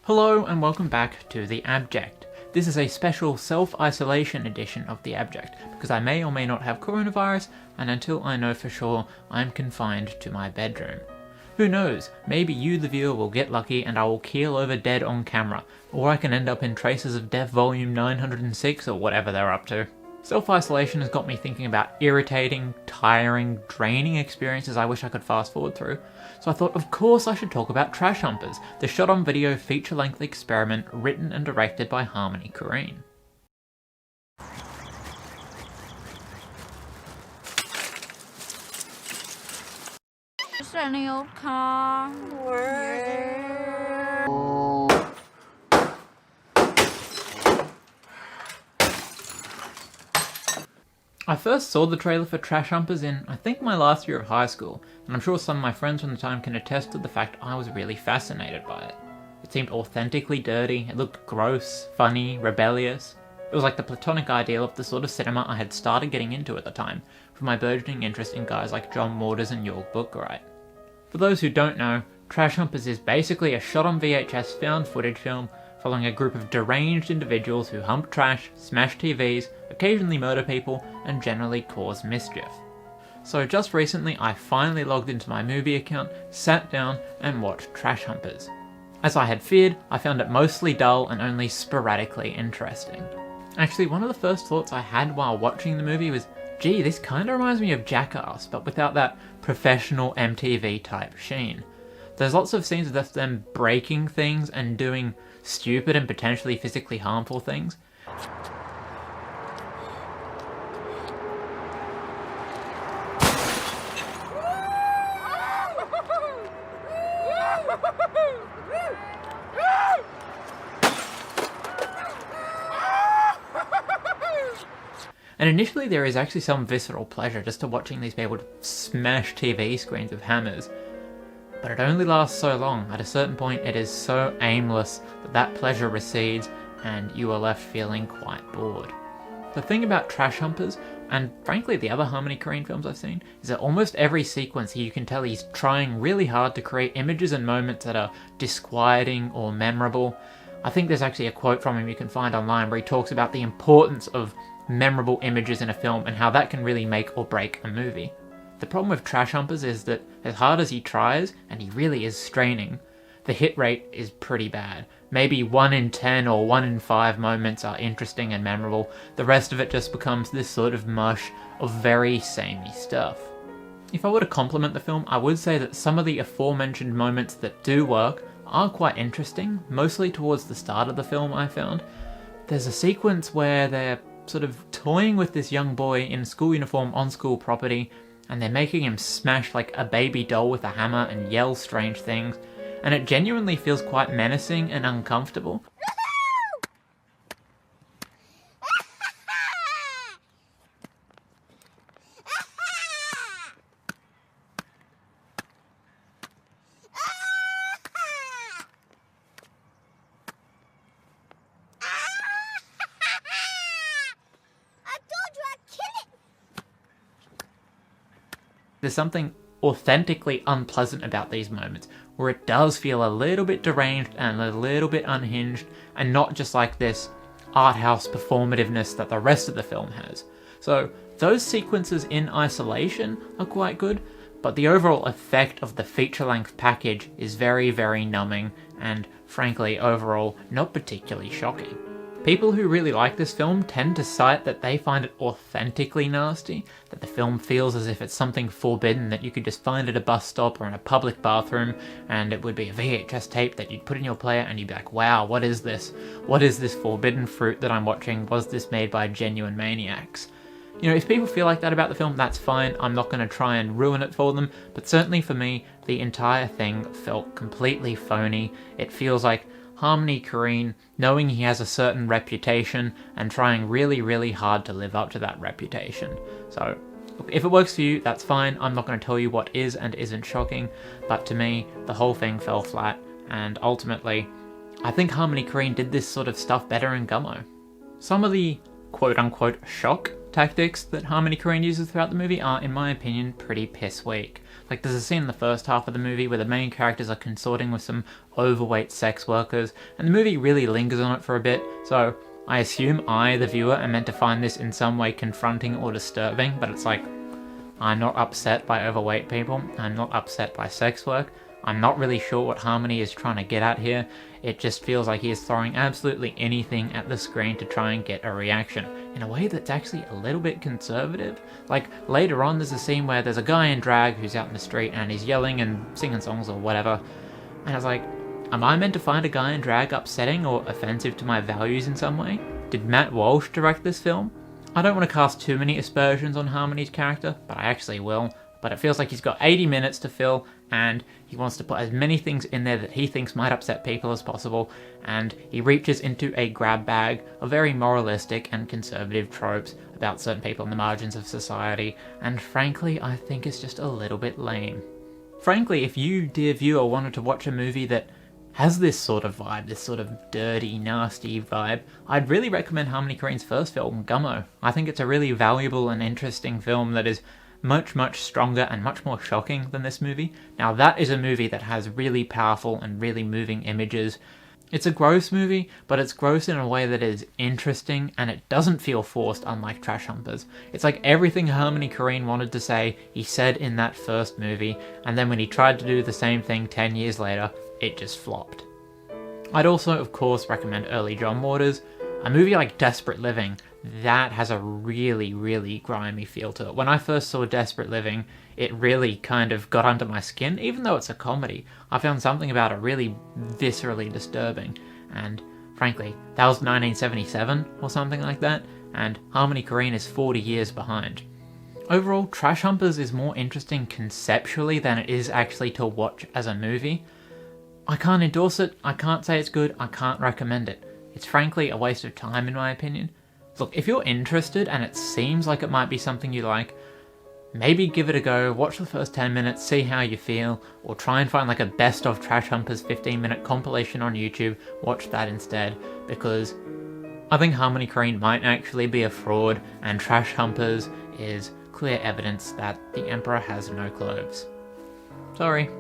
Hello and welcome back to the Abject. This is a special self-isolation edition of the Abject, because I may or may not have coronavirus, and until I know for sure, I'm confined to my bedroom. Who knows, maybe you the viewer will get lucky and I will keel over dead on camera, or I can end up in Traces of Death Volume 906 or whatever they're up to. Self-isolation has got me thinking about irritating, tiring, draining experiences I wish I could fast forward through, so I thought of course I should talk about Trash Humpers, the shot-on-video feature-length experiment written and directed by Harmony Korine. Just any old car. I first saw the trailer for Trash Humpers in, I think, my last year of high school, and I'm sure some of my friends from the time can attest to the fact I was really fascinated by it. It seemed authentically dirty, it looked gross, funny, rebellious. It was like the platonic ideal of the sort of cinema I had started getting into at the time, from my burgeoning interest in guys like John Waters and York Bookwright. For those who don't know, Trash Humpers is basically a shot-on VHS found footage film following a group of deranged individuals who hump trash, smash TVs, occasionally murder people, and generally cause mischief. So just recently I finally logged into my Mubi account, sat down, and watched Trash Humpers. As I had feared, I found it mostly dull and only sporadically interesting. Actually, one of the first thoughts I had while watching the movie was, gee, this kinda reminds me of Jackass, but without that professional MTV type sheen. There's lots of scenes of them breaking things and doing stupid and potentially physically harmful things. And initially there is actually some visceral pleasure just to watching these people smash TV screens with hammers. But it only lasts so long. At a certain point it is so aimless that that pleasure recedes and you are left feeling quite bored. The thing about Trash Humpers, and frankly the other Harmony Korine films I've seen, is that almost every sequence you can tell he's trying really hard to create images and moments that are disquieting or memorable. I think there's actually a quote from him you can find online where he talks about the importance of memorable images in a film and how that can really make or break a movie. The problem with Trash Humpers is that as hard as he tries, and he really is straining, the hit rate is pretty bad. Maybe 1 in 10 or 1 in 5 moments are interesting and memorable, the rest of it just becomes this sort of mush of very samey stuff. If I were to compliment the film, I would say that some of the aforementioned moments that do work are quite interesting, mostly towards the start of the film I found. There's a sequence where they're sort of toying with this young boy in school uniform on school property, and they're making him smash like a baby doll with a hammer and yell strange things, and it genuinely feels quite menacing and uncomfortable. There's something authentically unpleasant about these moments, where it does feel a little bit deranged and a little bit unhinged, and not just like this art house performativeness that the rest of the film has. So those sequences in isolation are quite good, but the overall effect of the feature-length package is very, very numbing, and frankly, overall, not particularly shocking. People who really like this film tend to cite that they find it authentically nasty, that the film feels as if it's something forbidden that you could just find at a bus stop or in a public bathroom, and it would be a VHS tape that you'd put in your player and you'd be like, wow, what is this? What is this forbidden fruit that I'm watching? Was this made by genuine maniacs? You know, if people feel like that about the film, that's fine. I'm not going to try and ruin it for them, but certainly for me, the entire thing felt completely phony. It feels like Harmony Korine, knowing he has a certain reputation and trying really, really hard to live up to that reputation. So, look, if it works for you, that's fine. I'm not going to tell you what is and isn't shocking, but to me, the whole thing fell flat, and ultimately, I think Harmony Korine did this sort of stuff better in Gummo. Some of the quote-unquote shock tactics that Harmony Korine uses throughout the movie are, in my opinion, pretty piss weak. Like, there's a scene in the first half of the movie where the main characters are consorting with some overweight sex workers, and the movie really lingers on it for a bit, so I assume I, the viewer, am meant to find this in some way confronting or disturbing, but it's like, I'm not upset by overweight people, I'm not upset by sex work, I'm not really sure what Harmony is trying to get at here. It just feels like he is throwing absolutely anything at the screen to try and get a reaction, in a way that's actually a little bit conservative. Like, later on there's a scene where there's a guy in drag who's out in the street and he's yelling and singing songs or whatever, and I was like, am I meant to find a guy in drag upsetting or offensive to my values in some way? Did Matt Walsh direct this film? I don't want to cast too many aspersions on Harmony's character, but I actually will. But it feels like he's got 80 minutes to fill, and he wants to put as many things in there that he thinks might upset people as possible, and he reaches into a grab bag of very moralistic and conservative tropes about certain people on the margins of society, and frankly, I think it's just a little bit lame. Frankly, if you, dear viewer, wanted to watch a movie that has this sort of vibe, this sort of dirty, nasty vibe, I'd really recommend Harmony Korine's first film, Gummo. I think it's a really valuable and interesting film that is much, much stronger and much more shocking than this movie. Now, that is a movie that has really powerful and really moving images. It's a gross movie, but it's gross in a way that is interesting, and it doesn't feel forced, unlike Trash Humpers. It's like everything Harmony Korine wanted to say, he said in that first movie, and then when he tried to do the same thing 10 years later, it just flopped. I'd also, of course, recommend early John Waters. A movie like Desperate Living, that has a really, really grimy feel to it. When I first saw Desperate Living, it really kind of got under my skin. Even though it's a comedy, I found something about it really viscerally disturbing. And frankly, that was 1977 or something like that, and Harmony Korine is 40 years behind. Overall, Trash Humpers is more interesting conceptually than it is actually to watch as a movie. I can't endorse it, I can't say it's good, I can't recommend it. It's frankly a waste of time in my opinion. Look, if you're interested and it seems like it might be something you like, maybe give it a go, watch the first 10 minutes, see how you feel, or try and find like a best of Trash Humpers 15-minute compilation on YouTube, watch that instead, because I think Harmony Korine might actually be a fraud, and Trash Humpers is clear evidence that the Emperor has no clothes. Sorry.